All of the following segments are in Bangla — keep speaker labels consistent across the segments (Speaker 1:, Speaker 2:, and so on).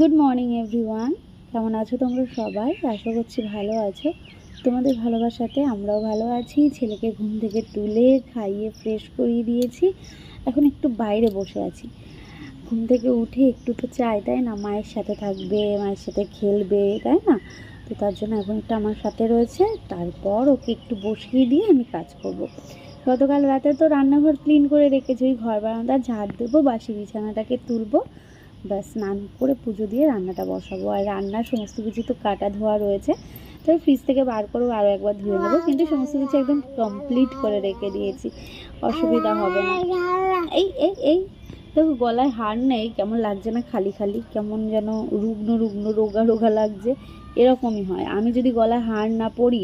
Speaker 1: গুড মর্নিং এভরিওয়ান, কেমন আছো তোমরা সবাই? আশা করছি ভালো আছো। তোমাদের ভালোবাসাতে আমরাও ভালো আছি। ছেলেকে ঘুম থেকে তুলে খাইয়ে ফ্রেশ করিয়ে দিয়েছি। এখন একটু বাইরে বসে আছি। ঘুম থেকে উঠে একটু তো চাই, তাই না? মায়ের সাথে থাকবে, মায়ের সাথে খেলবে, তাই না? তো তার জন্য এখন একটু আমার সাথে রয়েছে। তারপর ওকে একটু বসিয়ে দিয়ে আমি কাজ করব। গতকাল রাতে তো রান্নাঘর ক্লিন করে রেখেছি, ওই ঘর বারান্দা ঝাড় দেবো, বাসি বিছানাটাকে তুলবো, ব্যাস স্নান করে পুজো দিয়ে রান্নাটা বসাবো। আর রান্নার সমস্ত কিছু তো কাটা ধোয়া রয়েছে, তাই ফ্রিজ থেকে বার করবো, আরও একবার ধুয়ে নেবো। কিন্তু সমস্ত কিছু একদম কমপ্লিট করে রেখে দিয়েছি, অসুবিধা হবে না। এই এই এই দেখো, গলায় হার নেই, কেমন লাগছে না? খালি খালি কেমন যেন রুগ্ন রুগ্ন রোগা রোগা লাগছে। এরকমই হয়, আমি যদি গলায় হার না পরি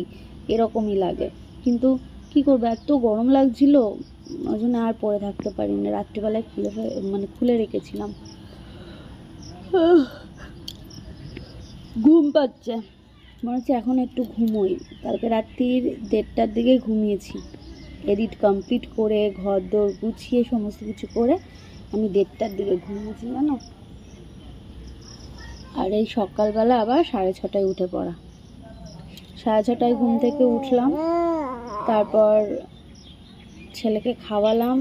Speaker 1: এরকমই লাগে। কিন্তু কি করবো, এত গরম লাগছিল, ওই জন্য আর পরে থাকতে পারিনি। রাত্রিবেলায় খুলে রেখেছিলাম। ঘুম পাচ্ছে, মনে হচ্ছে এখন একটু ঘুমোই। কালকে রাত্রির 1:30টার দিকে ঘুমিয়েছি। এডিট কমপ্লিট করে ঘর দোর গুছিয়ে সমস্ত কিছু করে আমি 1:30টার দিকে ঘুমিয়েছি, জানো। আর এই সকালবেলা আবার 6:30টায় উঠে পড়া। 6:30টায় ঘুম থেকে উঠলাম, তারপর ছেলেকে খাওয়ালাম,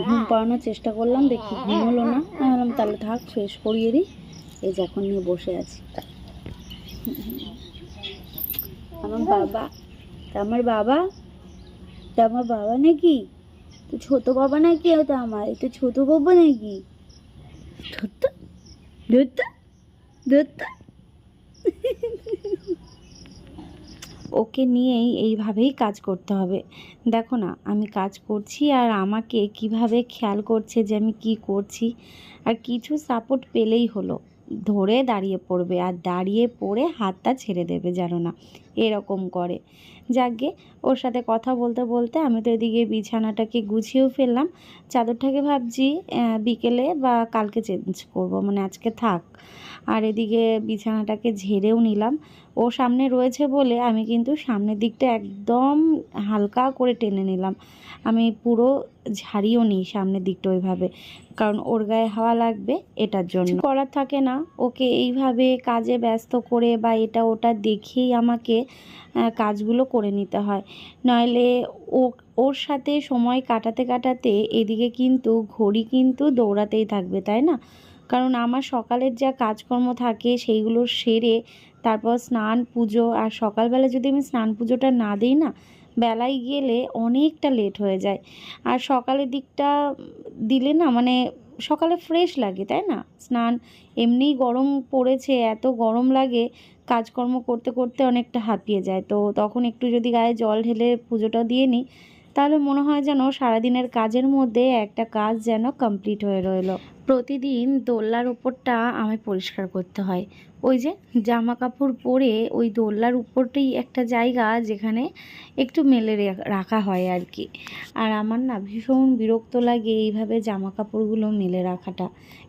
Speaker 1: ঘুম পাড়ানোর চেষ্টা করলাম, দেখি ঘুম হলো না। আমি বললাম তাহলে থাক, ফ্রেশ করিয়ে দিই। এই যে এখন নিয়ে বসে আছি। আমার বাবা আমার বাবা নাকি? তো ছোট বাবা নাকি? ওটা আমার এটা ছোট বাবা নাকি? ধরতে ধরতে ধরতে ওকে নিয়েই এইভাবেই কাজ করতে হবে। দেখো না, আমি কাজ করছি আর আমাকে কিভাবে খেয়াল করছে যে আমি কি করছি। আর কিছু সাপোর্ট পেলেই হলো, ধরে দাঁড়িয়ে পড়বে, আর দাঁড়িয়ে পড়ে হাতটা ছেড়ে দেবে, জানো না, এরকম করে। যাকগে, ওর সাথে কথা বলতে বলতে আমি তো এদিকে বিছানাটাকে গুছিয়েও ফেললাম। চাদরটাকে ভাবছি বিকেলে বা কালকে চেঞ্জ করব, মানে আজকে থাক। আর এদিকে বিছানাটাকে ঝেড়েও নিলাম। ও সামনে রয়েছে বলে আমি কিন্তু সামনের দিকটা একদম হালকা করে টেনে নিলাম। আমি পুরো ঝাড়িও নিই সামনের দিকটা ওইভাবে, কারণ ওর গায়ে হাওয়া লাগবে, এটার জন্য। করার থাকে না, ওকে এইভাবে কাজে ব্যস্ত করে বা এটা ওটা দেখেই আমাকে কাজগুলো করে নিতে হয়। নইলে ওর সাথে সময় কাটাতে কাটাতে এদিকে কিন্তু ঘড়ি কিন্তু দৌড়াতেই থাকবে, তাই না? কারণ আমার সকালের যা কাজকর্ম থাকে সেইগুলো সেরে তারপর স্নান পুজো, আর সকালবেলা যদি আমি স্নান পুজোটা না দিই না, বেলায় গেলে অনেকটা লেট হয়ে যায়। আর সকালের দিকটা দিলে না, মানে সকালে ফ্রেশ লাগে, তাই না? স্নান, এমনিই গরম পড়েছে, এত গরম লাগে, কাজকর্ম করতে করতে অনেকটা হাঁপিয়ে যায়। তো তখন একটু যদি গায়ে জল ঢেলে পুজোটা দিয়ে নিই, তাহলে মনে হয় যেন সারাদিনের কাজের মধ্যে একটা কাজ যেন কমপ্লিট হয়ে রইলো। প্রতিদিন দোলনার উপরটা আমায় পরিষ্কার করতে হয়। ওই যে জামা কাপড় পরে ওই দোলনার উপরটাই একটা জায়গা যেখানে একটু মেলে রাখা হয় আর কি। আর আমার না ভীষণ বিরক্ত লাগে এইভাবে জামা কাপড়গুলো মেলে রাখাটা,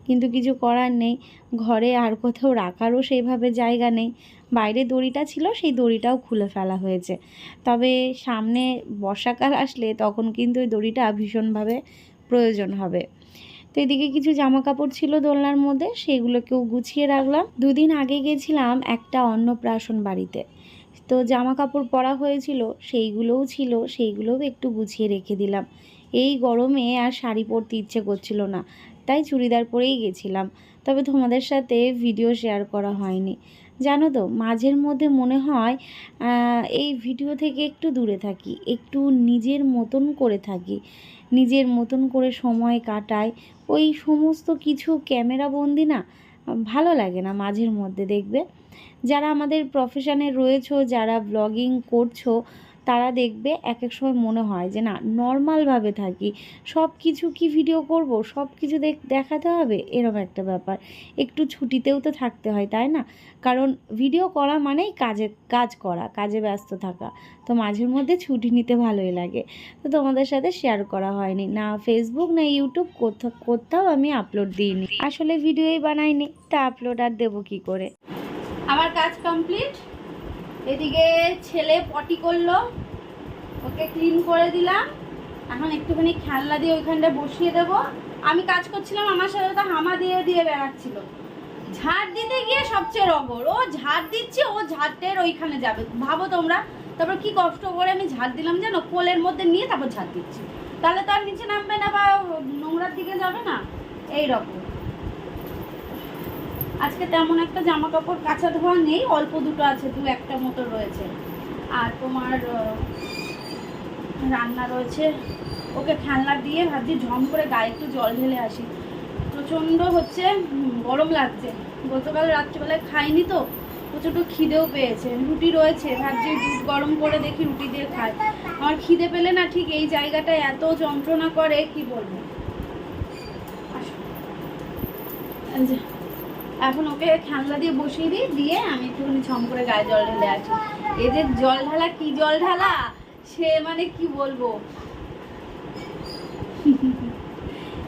Speaker 1: কিন্তু কিছু করার নেই। ঘরে আর কোথাও রাখারও সেইভাবে জায়গা নেই। বাইরে দড়িটা ছিল, সেই দড়িটাও খুলে ফেলা হয়েছে। তবে সামনে বর্ষাকাল আসলে তখন কিন্তু ওই দড়িটা ভীষণভাবে প্রয়োজন হবে। তো এদিকে কিছু জামা কাপড় ছিল দোলনার মধ্যে, সেগুলোকেও গুছিয়ে রাখলাম। 2 দিন আগে গেছিলাম একটা অন্নপ্রাশন বাড়িতে, তো জামা কাপড় পরা হয়েছিল, সেইগুলোও ছিল, সেইগুলোও একটু গুছিয়ে রেখে দিলাম। এই গরমে আর শাড়ি পরতে ইচ্ছে করছিল না, তাই চুড়িদার পরেই গেছিলাম। তবে তোমাদের সাথে ভিডিও শেয়ার করা হয়নি। জানো তো, মাঝের মধ্যে মনে হয় এই ভিডিও থেকে একটু দূরে থাকি, একটু নিজের মতন করে থাকি, নিজের মতন করে সময় কাটাই। ওই সমস্ত কিছু ক্যামেরা বন্দি না ভালো লাগে না মাঝের মধ্যে। দেখবে যারা আমাদের প্রফেশনে রয়েছো, যারা ব্লগিং করছো, তারা দেখবে এক এক সময় মনে হয় যে না, নর্মালভাবে থাকি, সব কিছু কি ভিডিও করব, সব কিছু দেখাতে হবে, এরকম একটা ব্যাপার। একটু ছুটিতেও তো থাকতে হয়, তাই না? কারণ ভিডিও করা মানেই কাজ করা, কাজে ব্যস্ত থাকা। তো মাঝের মধ্যে ছুটি নিতে ভালোই লাগে। তো তোমাদের সাথে শেয়ার করা হয়নি, না ফেসবুক না ইউটিউব, কোথাও আমি আপলোড দিইনি, আসলে ভিডিওই বানাইনি, তা আপলোড আর দেবো কী করে। আমার কাজ কমপ্লিট। এদিকে ছেলে পটি করলো, ওকে ক্লিন করে দিলাম। এখন একটুখানি খেলনা দিয়ে ওইখানটা বসিয়ে দেবো। আমি কাজ করছিলাম, আমার সাথে তো হামা দিয়ে দিয়ে বেড়াচ্ছিল। ঝাড় দিতে গিয়ে সবচেয়ে রগর, ও ঝাড় দিচ্ছে, ও ঝাড়টের ওইখানে যাবে, ভাবো তোমরা। তারপর কি কষ্ট করে আমি ঝাড় দিলাম জানো, কোলের মধ্যে নিয়ে তারপর ঝাড় দিচ্ছি, তাহলে তো আর নিচে নামবে না বা নোংরার দিকে যাবে না, এই রকম। আজকে তেমন একটা জামা কাপড় কাঁচা ধোয়া নেই, অল্প দুটো আছে, দু একটা মতো রয়েছে। আর তোমার রান্না রয়েছে, ওকে খেলনা দিয়ে ভাবছি ঝম করে গায়ে একটু জল ঢেলে আসি। প্রচণ্ড হচ্ছে গরম লাগছে, গতকাল রাত্রিবেলায় খাইনি তো, প্রচণ্ড খিদেও পেয়েছে। রুটি রয়েছে, ভাবছি দুধ গরম করে দেখি রুটি দিয়ে খাই। আমার খিদে পেলে না ঠিক এই জায়গাটায় এত যন্ত্রণা করে কি বলবো। এখন ওকে খেলনা দিয়ে বসিয়ে দিই, দিয়ে আমি একটুখানি ঝম করে গায়ে জল ঢেলে আসি। এই যে জল ঢালা, কি জল ঢালা সে মানে কি বলবো।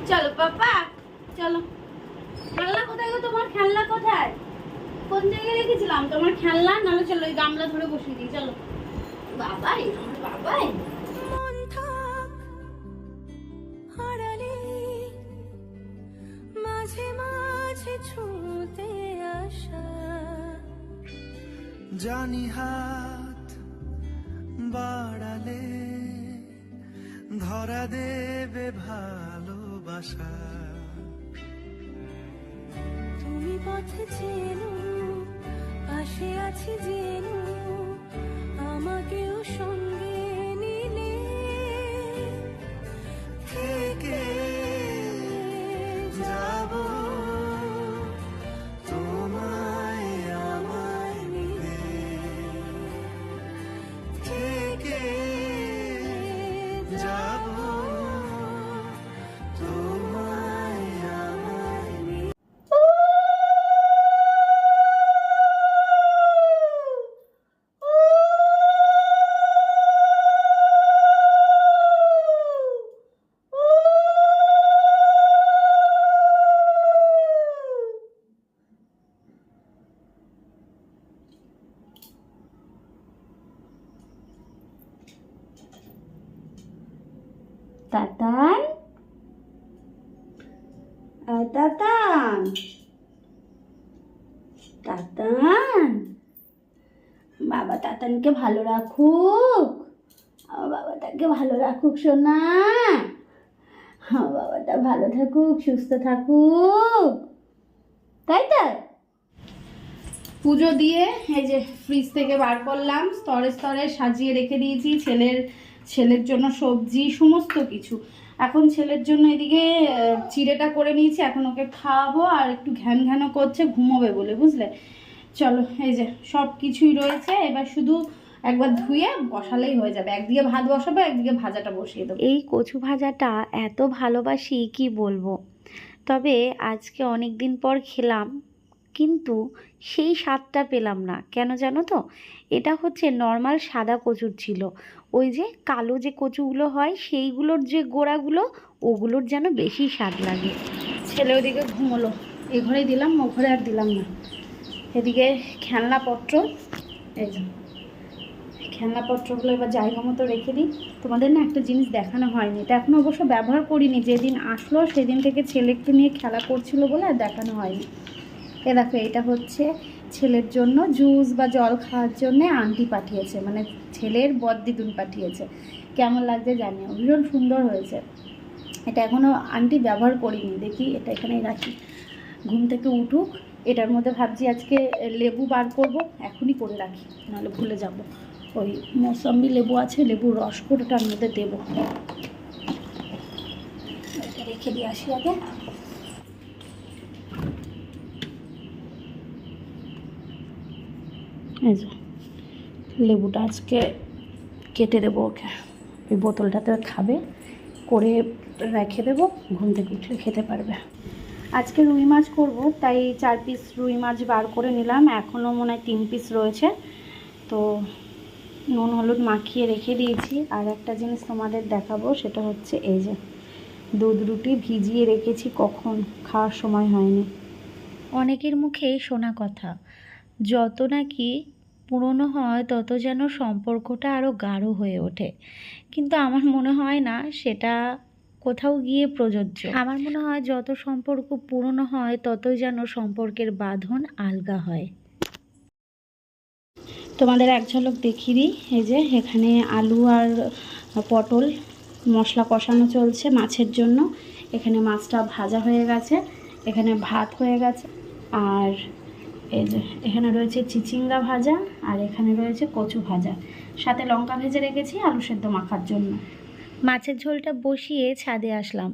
Speaker 1: চলো পাপা চলো। খেলনা কোথায় গো, তোমার খেলনা কোথায়, কোন জায়গায় রেখেছিলাম তোমার খেলনা? নাহলে চলো ওই গামলা ধরে বসিয়ে দিই, চলো। বাবাই আমার বাবাই,
Speaker 2: মাঝে মাঝে ছুঁতে আসা, জানি হাত বাড়ালে ধরা দেবে ভালোবাসা। তুমি পথে চেনো, পাশে আছি জেনো, আমাকেও সঙ্গে নিলে থেকে যাব তোমায় আমায় মিলে, থেকে যাব তোমায় আমায় মিলে।
Speaker 1: তাতান, তাতান, তাতান, বাবা তাতানকে ভালো রাখুক, বাবা তাকে ভালো রাখুক সোনা, বাবাটা ভালো থাকুক, সুস্থ থাকুক, তাই তো। পুজো দিয়ে এই যে ফ্রিজ থেকে বার করলাম, স্তরে স্তরে সাজিয়ে রেখে দিয়েছি ছেলের জন্য সবজি সমস্ত কিছু। এখন ছেলের জন্য এদিকে চিড়েটা করে নিয়েছি, এখন ওকে খাওয়াবো, আর একটু ঘ্যান ঘ্যানও করছে, ঘুমোবে বলে, বুঝলে। চলো এই যে সব কিছুই রয়েছে, এবার শুধু একবার ধুয়ে বসালেই হয়ে যাবে। একদিকে ভাত বসাবো, একদিকে ভাজাটা বসিয়ে দেবো। এই কচু ভাজাটা এত ভালোবাসি কি বলবো। তবে আজকে অনেক দিন পর খেলাম, কিন্তু সেই স্বাদটা পেলাম না, কেন জানো তো? এটা হচ্ছে নর্মাল সাদা কচুর ছিল, ওই যে কালো যে কচুগুলো হয় সেইগুলোর যে গোড়াগুলো, ওগুলোর যেন বেশি স্বাদ লাগে। ছেলে ওদিকে ঘুমোলো, এ ঘরেই দিলাম, ও ঘরে আর দিলাম না। এদিকে খেলনাপত্র, এই যে খেলনাপত্রগুলো এবার জায়গা মতো রেখে দিই। তোমাদের না একটা জিনিস দেখানো হয়নি, এটা এখনও অবশ্য ব্যবহার করিনি, যেদিন আসলো সেদিন থেকে ছেলেকে নিয়ে খেলা করছিল বলে আর দেখানো হয়নি। এ দেখো, এটা হচ্ছে ছেলের জন্য জুস বা জল খাওয়ার জন্যে আন্টি পাঠিয়েছে, মানে ছেলের বদ্দিদুন পাঠিয়েছে। কেমন লাগছে জানিও, ভীষণ সুন্দর হয়েছে। এটা এখনও আন্টি ব্যবহার করিনি, দেখি এটা এখানেই রাখি, ঘুম থেকে উঠুক। এটার মধ্যে ভাবছি আজকে লেবু বার করব, এখনই করে রাখি, নাহলে ভুলে যাব। ওই মৌসম্বি লেবু আছে, লেবুর রস করে ওটার মধ্যে দেবো। এটা রেখে দিয়ে আসি আগে। এই যে লেবুটা আজকে কেটে দেবো ওকে, ওই বোতলটাতে খাবে, করে রেখে দেবো, ঘুম থেকে উঠে খেতে পারবে। আজকে রুই মাছ করব, তাই 4 পিস রুই মাছ বার করে নিলাম, এখনও মনে হয় 3 পিস রয়েছে, তো নুন হলুদ মাখিয়ে রেখে দিয়েছি। আর একটা জিনিস তোমাদের দেখাবো, সেটা হচ্ছে এই যে দুধ রুটি ভিজিয়ে রেখেছি, কখন খাওয়ার সময় হয়নি। অনেকের মুখে শোনা কথা, যত নাকি পুরনো হয় তত যেন সম্পর্কটা আরও গাঢ় হয়ে ওঠে, কিন্তু আমার মনে হয় না সেটা কোথাও গিয়ে প্রযোজ্য। আমার মনে হয় যত সম্পর্ক পুরনো হয় ততই যেন সম্পর্কের বাঁধন আলগা হয়। তোমাদের এক ঝলক দেখিয়ে দিই। এই যে এখানে আলু আর পটল মশলা কষানো চলছে মাছের জন্য। এখানে মাছটা ভাজা হয়ে গেছে, এখানে ভাত হয়ে গেছে, আর এই যে এখানে রয়েছে চিচিঙ্গা ভাজা, আর এখানে রয়েছে কচু ভাজা, সাথে লঙ্কা ভেজে রেখেছি আলু সেদ্ধ মাখার জন্য। মাছের ঝোলটা বসিয়ে ছাদে আসলাম।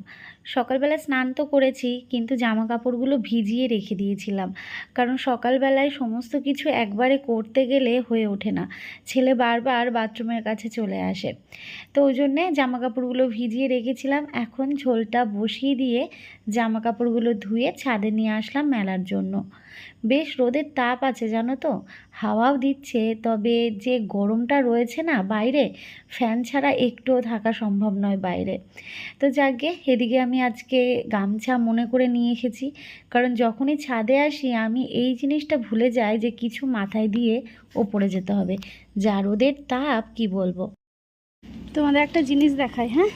Speaker 1: সকালবেলা স্নান তো করেছি, কিন্তু জামা কাপড়গুলো ভিজিয়ে রেখে দিয়েছিলাম, কারণ সকালবেলায় সমস্ত কিছু একবারে করতে গেলে হয়ে ওঠে না। ছেলে বারবার বাথরুমের কাছে চলে আসে, তো ওই জন্যে জামা কাপড়গুলো ভিজিয়ে রেখেছিলাম। এখন ঝোলটা বসিয়ে দিয়ে জামা কাপড়গুলো ধুয়ে ছাদে নিয়ে আসলাম মেলার জন্য। বেশ রোদের তাপ আছে জানো তো, হাওয়াও দিচ্ছে, তবে যে গরমটা রয়েছে না বাইরে, ফ্যান ছাড়া একটুও থাকা সম্ভব নয় বাইরে। তো যাকে এদিকে আমি আজকে গামছা মনে করে নিয়ে এসেছি, কারণ যখনই ছাদে আসি আমি এই জিনিসটা ভুলে যাই যে কিছু মাথায় দিয়ে ওপরে যেতে হবে, যা রোদের তাপ কি বলবো। তোমাদের একটা জিনিস দেখাই, হ্যাঁ,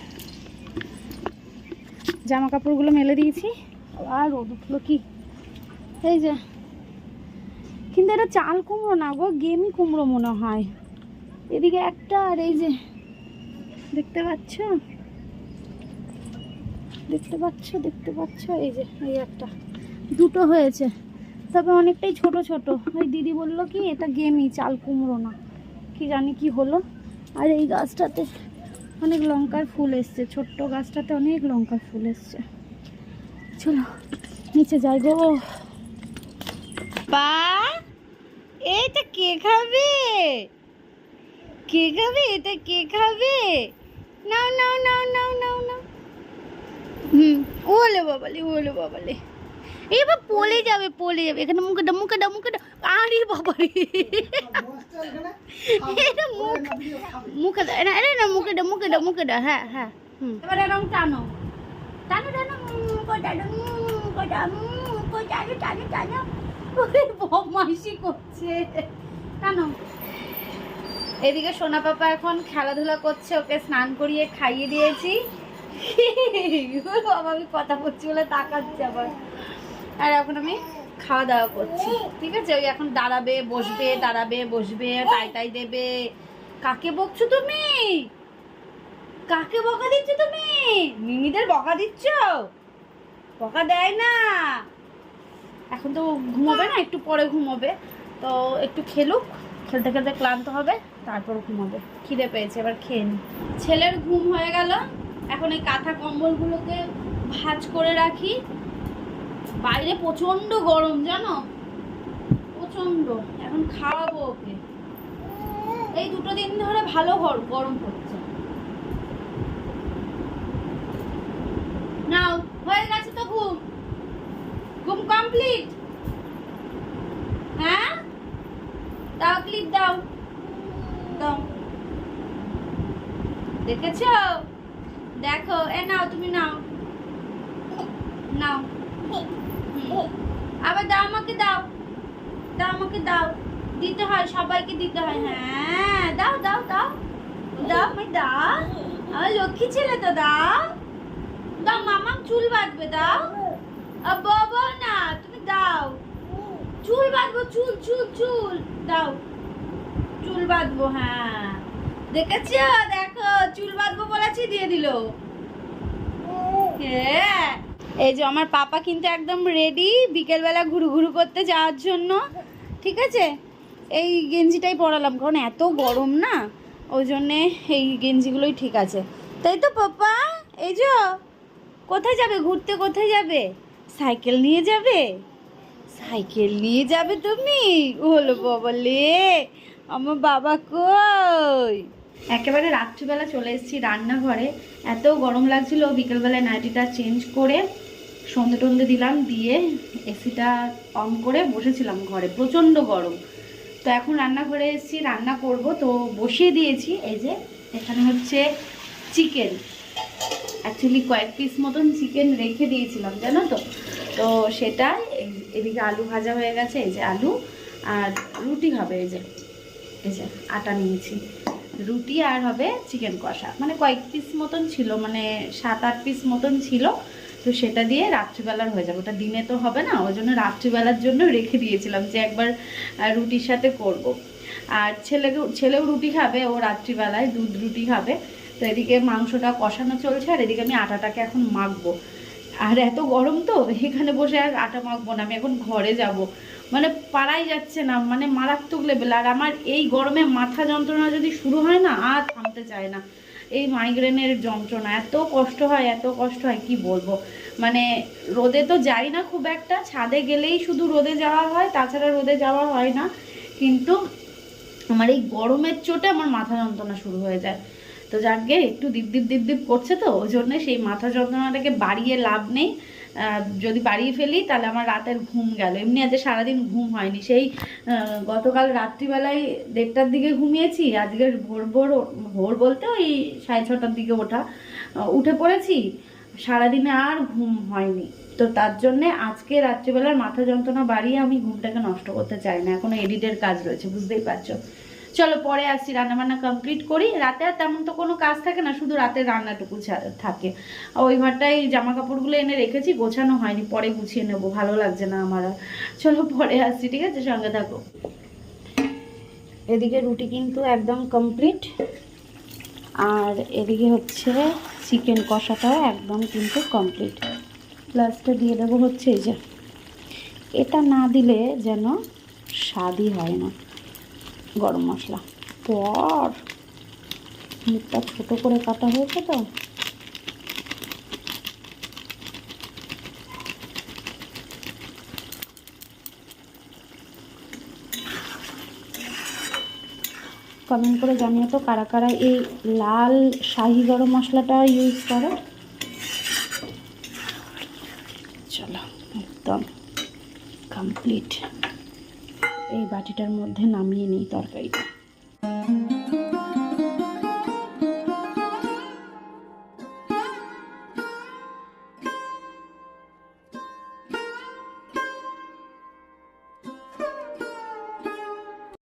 Speaker 1: জামা কাপড়গুলো মেলে দিয়েছি, আর রোদ উঠলো কি, এই যে, কিন্তু এটা চাল কুমড়ো না গো, গেমি কুমড়ো মনে হয়। এদিকে একটা, আর এই যে দেখতে পাচ্ছ, দেখতে পাচ্ছ, দেখতে পাচ্ছ, এই যে এই একটা, দুটো হয়েছে, তবে অনেকটাই ছোট ছোট। ওই দিদি বললো কি এটা গেমি, চাল কুমড়ো না, কি জানি কি হলো। আর এই গাছটাতে অনেক লঙ্কার ফুল এসছে, ছোট্ট গাছটাতে অনেক লঙ্কার ফুল এসছে। চলো নিচে যাই গো। বা এটা কে খাবে, কে খাবে, এটা কে খাবে? নাও নাও নাও নাও নাও নাও। ওলে বাবালে, ওলে বাবালে, এবার পলে যাবে, পলে যাবে। এখানে মুখে দাও, মুখে দাও, মুখে দাও। আরে বাবা রে, এটা মুখে দাও, আরে না, মুখে দাও, মুখে দাও, মুখে দাও। হ্যাঁ হ্যাঁ, এবার এরকম টানো, টানো টানো, টানো টানো টানো, বদমাইশি করছে, টানো। এদিকে সোনা পাপা এখন খেলাধুলা করছে, ওকে স্নান করিয়ে খাইয়ে দিয়েছি। বাবা আমি কথা বলছি বলে তাকাচ্ছে আবার। আর এখন আমি খাওয়া দাওয়া করছি, ঠিক আছে। ওই এখন দাঁড়াবে বসবে, দাঁড়াবে বসবে, টাই টাই দেবে। কাকে বকছো তুমি, কাকে বকা দিচ্ছ তুমি? মিমিদের বকা দিচ্ছ? বকা দেয় না। এখন তো ঘুমাবে না, একটু পরে ঘুমাবে, তো একটু খেলুক, খেলতে খেলতে ক্লান্ত হবে, তারপর ঘুমাবে। খিদে পেয়েছে, এবার খেয়ে নি। ছেলের ঘুম হয়ে গেল, এখন এই কাঁথা কম্বলগুলোকে ভাঁজ করে রাখি। বাইরে প্রচন্ড গরম জানো, প্রচন্ড। এখন খাওয়াবো ওকে, এই দুটো দিন ধরে ভালো গরম পড়ছে। নাও, হয়ে গেছে তো ঘুম, ঘুম কমপ্লিট। হ্যাঁ দাও, ক্লিপ দাও, দাও। দেখেছো, দেখো, এ নাও, তুমি নাও, নাও। আবার দাও, আমাকে দাও, দাও আমাকে দাও, দিতে হয়, সবাইকে দিতে হয়। হ্যাঁ দাও দাও দাও দাও, আমি দাও, আমার লক্ষ্মী ছেলে তো, দাও দাও। মামা চুল বাঁধবে, দাও। বাবা না, তুমি দাও, চুল বাঁধবো, চুল চুল চুল দাও, চুল বাঁধবো। হ্যাঁ দেখেছো, দেখো চুল বাঁধবো বলেছি, দিয়ে দিল। হ্যাঁ, এই যে আমার পাপা কিন্তু একদম রেডি বিকেলবেলা ঘুরু ঘুরু করতে যাওয়ার জন্য, ঠিক আছে। এই গেঞ্জিটাই পরালাম, কারণ এত গরম না, ওই জন্যে এই গেঞ্জিগুলোই ঠিক আছে, তাই তো পাপা? এই যে কোথায় যাবে ঘুরতে, কোথায় যাবে? সাইকেল নিয়ে যাবে, সাইকেল নিয়ে যাবে তুমি? হলো বাবালে, আমার বাবা কই? একেবারে রাত্রিবেলা চলে এসেছি রান্নাঘরে, এত গরম লাগছিল, বিকেলবেলায় নাইটিটা চেঞ্জ করে সন্ধে টন্ধে দিলাম, দিয়ে এসিটা অন করে বসেছিলাম ঘরে, প্রচণ্ড গরম। তো এখন রান্নাঘরে এসেছি, রান্না করব, তো বসিয়ে দিয়েছি। এই যে এখানে হচ্ছে চিকেন, অ্যাকচুয়ালি কয়েক পিস মতন চিকেন রেখে দিয়েছিলাম জানো তো, তো সেটা এদিকে আলু ভাজা হয়ে গেছে, এই যে আলু, আর রুটি হবে, এই যে আটা নিয়েছি। রুটি আর হবে চিকেন কষা, মানে কয়েক পিস মতন ছিল, মানে 7-8 পিস মতন ছিল। তো সেটা দিয়ে রাত্রিবেলার হয়ে যাবে, ওটা দিনে তো হবে না, ওই জন্য রাত্রিবেলার জন্য রেখে দিয়েছিলাম যে একবার রুটির সাথে করব। আর ছেলেও রুটি খাবে, ও রাত্রিবেলায় দুধ রুটি খাবে। তো এদিকে মাংসটা কষানো চলছে, আর এদিকে আমি আটাটাকে এখন মাখবো। আর এত গরম তো এখানে বসে আর আটা মাখবো না, আমি এখন ঘরে যাব। মানে পারাই যাচ্ছে না, মানে মারাত্মক লেভেল। আর আমার এই গরমে মাথা যন্ত্রণা যদি শুরু হয় না, আর থামতে চায় না। এই মাইগ্রেনের যন্ত্রণা এত কষ্ট হয়, এত কষ্ট হয় কি বলবো। মানে রোদে তো যাই না খুব একটা, ছাদে গেলেই শুধু রোদে যাওয়া হয়, তাছাড়া রোদে যাওয়া হয় না। কিন্তু আমার এই গরমের চোটে আমার মাথা যন্ত্রণা শুরু হয়ে যায়। তো যাকে একটু দীপ করছে, তো ওই জন্য সেই মাথা যন্ত্রণাটাকে বাড়িয়ে লাভ নেই। যদি বাড়িয়ে ফেলি তাহলে আমার রাতের ঘুম গেল। এমনি আজ সারাদিন ঘুম হয়নি, সেই গতকাল রাত্রিবেলায় 1:30টার দিকে ঘুমিয়েছি, আজকে ভোর বলতে ওই 6:30টার দিকে উঠে পড়েছি। সারাদিনে আর ঘুম হয়নি। তো তার জন্যে আজকে রাত্রিবেলার মাথা যন্ত্রণা বাড়িয়ে আমি ঘুমটাকে নষ্ট করতে চাই না। এখনো এডিটের কাজ রয়েছে, বুঝতেই পারছো। চলো পরে আসছি, রান্নাবান্না কমপ্লিট করি। রাতে আর তেমন তো কোনো কাজ থাকে না, শুধু রাতের রান্নাটুকু থাকে। ওই ঘরটাই জামা কাপড়গুলো এনে রেখেছি, গোছানো হয়নি, পরে গুছিয়ে নেবো, ভালো লাগছে না আমার আর। চলো পরে আসছি, ঠিক আছে, সঙ্গে থাকো। এদিকে রুটি কিন্তু একদম কমপ্লিট, আর এদিকে হচ্ছে চিকেন কষাটাও একদম কিন্তু কমপ্লিট। লাস্টে দিয়ে দেবো হচ্ছে এই যে, এটা না দিলে যেন স্বাদই হয় না, গরম মশলা। পর মুখটা ছোটো করে কাটা হয়েছে তো, কমেন্ট করে জানিয়ে তো কারা কারা এই লাল শাহি গরম মশলাটা ইউজ করো। চলো একদম কমপ্লিট। এই বাটিটার মধ্যে নামিয়ে নিই তরকারিটা।